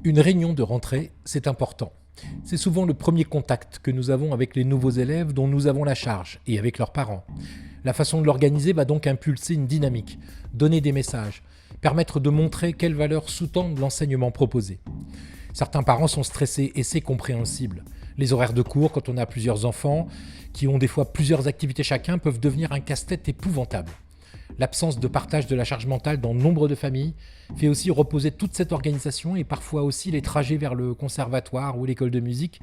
Une réunion de rentrée, c'est important. C'est souvent le premier contact que nous avons avec les nouveaux élèves dont nous avons la charge et avec leurs parents. La façon de l'organiser va donc impulser une dynamique, donner des messages, permettre de montrer quelles valeurs sous-tendent l'enseignement proposé. Certains parents sont stressés et c'est compréhensible. Les horaires de cours, quand on a plusieurs enfants, qui ont des fois plusieurs activités chacun, peuvent devenir un casse-tête épouvantable. L'absence de partage de la charge mentale dans nombre de familles fait aussi reposer toute cette organisation et parfois aussi les trajets vers le conservatoire ou l'école de musique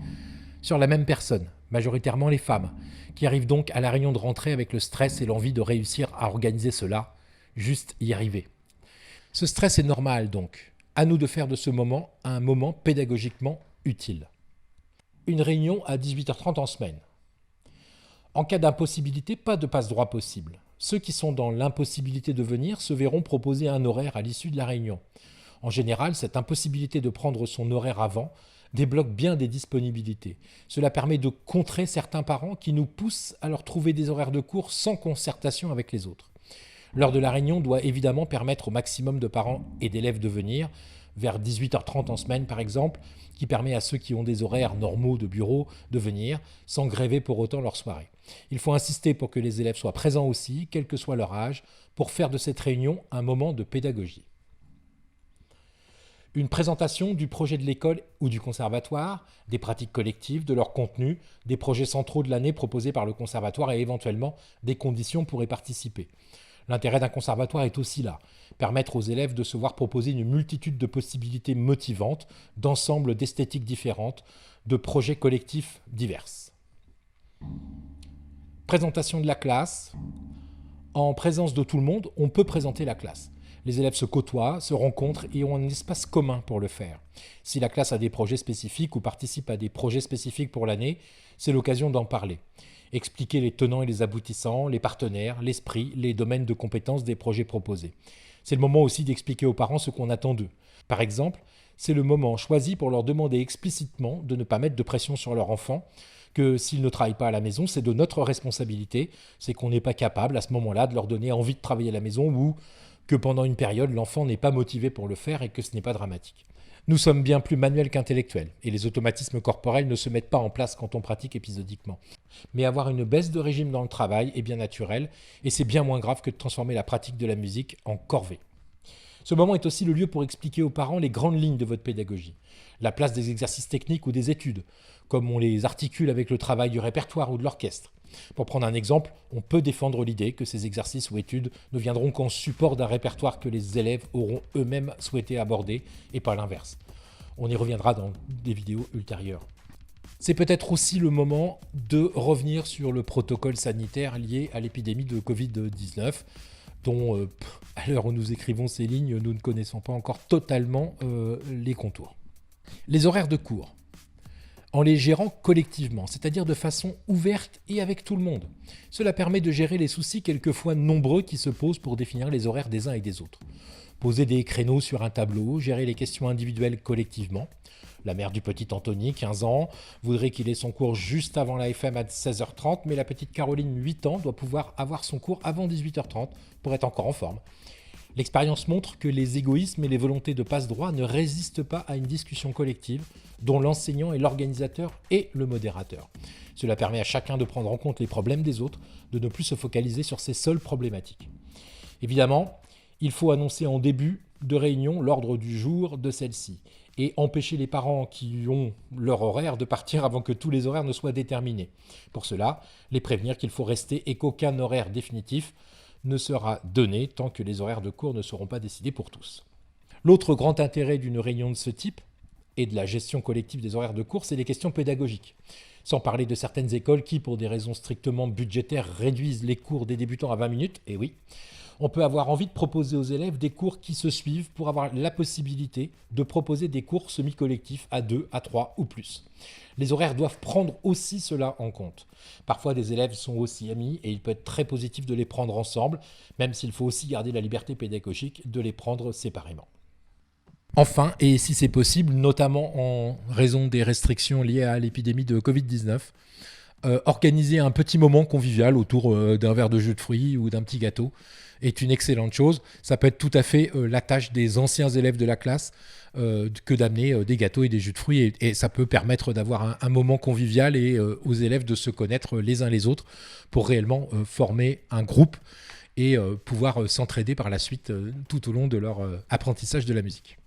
sur la même personne, majoritairement les femmes, qui arrivent donc à la réunion de rentrée avec le stress et l'envie de réussir à organiser cela, juste y arriver. Ce stress est normal donc, à nous de faire de ce moment un moment pédagogiquement utile. Une réunion à 18h30 en semaine. En cas d'impossibilité, pas de passe-droit possible. Ceux qui sont dans l'impossibilité de venir se verront proposer un horaire à l'issue de la réunion. En général, cette impossibilité de prendre son horaire avant débloque bien des disponibilités. Cela permet de contrer certains parents qui nous poussent à leur trouver des horaires de cours sans concertation avec les autres. L'heure de la réunion doit évidemment permettre au maximum de parents et d'élèves de venir, vers 18h30 en semaine par exemple, qui permet à ceux qui ont des horaires normaux de bureau de venir, sans gréver pour autant leur soirée. Il faut insister pour que les élèves soient présents aussi, quel que soit leur âge, pour faire de cette réunion un moment de pédagogie. Une présentation du projet de l'école ou du conservatoire, des pratiques collectives, de leur contenu, des projets centraux de l'année proposés par le conservatoire et éventuellement des conditions pour y participer. L'intérêt d'un conservatoire est aussi là, permettre aux élèves de se voir proposer une multitude de possibilités motivantes, d'ensembles d'esthétiques différentes, de projets collectifs divers. Présentation de la classe. En présence de tout le monde, on peut présenter la classe. Les élèves se côtoient, se rencontrent et ont un espace commun pour le faire. Si la classe a des projets spécifiques ou participe à des projets spécifiques pour l'année, c'est l'occasion d'en parler. Expliquer les tenants et les aboutissants, les partenaires, l'esprit, les domaines de compétences des projets proposés. C'est le moment aussi d'expliquer aux parents ce qu'on attend d'eux. Par exemple, c'est le moment choisi pour leur demander explicitement de ne pas mettre de pression sur leur enfant, que s'ils ne travaillent pas à la maison, c'est de notre responsabilité, c'est qu'on n'est pas capable à ce moment-là de leur donner envie de travailler à la maison ou que pendant une période, l'enfant n'est pas motivé pour le faire et que ce n'est pas dramatique. Nous sommes bien plus manuels qu'intellectuels, et les automatismes corporels ne se mettent pas en place quand on pratique épisodiquement. Mais avoir une baisse de régime dans le travail est bien naturel, et c'est bien moins grave que de transformer la pratique de la musique en corvée. Ce moment est aussi le lieu pour expliquer aux parents les grandes lignes de votre pédagogie, la place des exercices techniques ou des études, comme on les articule avec le travail du répertoire ou de l'orchestre. Pour prendre un exemple, on peut défendre l'idée que ces exercices ou études ne viendront qu'en support d'un répertoire que les élèves auront eux-mêmes souhaité aborder et pas l'inverse. On y reviendra dans des vidéos ultérieures. C'est peut-être aussi le moment de revenir sur le protocole sanitaire lié à l'épidémie de Covid-19, dont, à l'heure où nous écrivons ces lignes, nous ne connaissons pas encore totalement les contours. Les horaires de cours. En les gérant collectivement, c'est-à-dire de façon ouverte et avec tout le monde. Cela permet de gérer les soucis quelquefois nombreux qui se posent pour définir les horaires des uns et des autres. Poser des créneaux sur un tableau, gérer les questions individuelles collectivement. La mère du petit Anthony, 15 ans, voudrait qu'il ait son cours juste avant la FM à 16h30, mais la petite Caroline, 8 ans, doit pouvoir avoir son cours avant 18h30 pour être encore en forme. L'expérience montre que les égoïsmes et les volontés de passe-droit ne résistent pas à une discussion collective dont l'enseignant est l'organisateur et le modérateur. Cela permet à chacun de prendre en compte les problèmes des autres, de ne plus se focaliser sur ses seules problématiques. Évidemment, il faut annoncer en début de réunion l'ordre du jour de celle-ci et empêcher les parents qui ont leur horaire de partir avant que tous les horaires ne soient déterminés. Pour cela, les prévenir qu'il faut rester et qu'aucun horaire définitif ne sera donné tant que les horaires de cours ne seront pas décidés pour tous. L'autre grand intérêt d'une réunion de ce type et de la gestion collective des horaires de cours, c'est les questions pédagogiques. Sans parler de certaines écoles qui, pour des raisons strictement budgétaires, réduisent les cours des débutants à 20 minutes, et oui, on peut avoir envie de proposer aux élèves des cours qui se suivent pour avoir la possibilité de proposer des cours semi-collectifs à 2, à 3 ou plus. Les horaires doivent prendre aussi cela en compte. Parfois, des élèves sont aussi amis et il peut être très positif de les prendre ensemble, même s'il faut aussi garder la liberté pédagogique de les prendre séparément. Enfin, et si c'est possible, notamment en raison des restrictions liées à l'épidémie de Covid-19, Organiser un petit moment convivial autour d'un verre de jus de fruits ou d'un petit gâteau est une excellente chose. Ça peut être tout à fait la tâche des anciens élèves de la classe que d'amener des gâteaux et des jus de fruits. Et ça peut permettre d'avoir un moment convivial et aux élèves de se connaître les uns les autres pour réellement former un groupe et pouvoir s'entraider par la suite tout au long de leur apprentissage de la musique.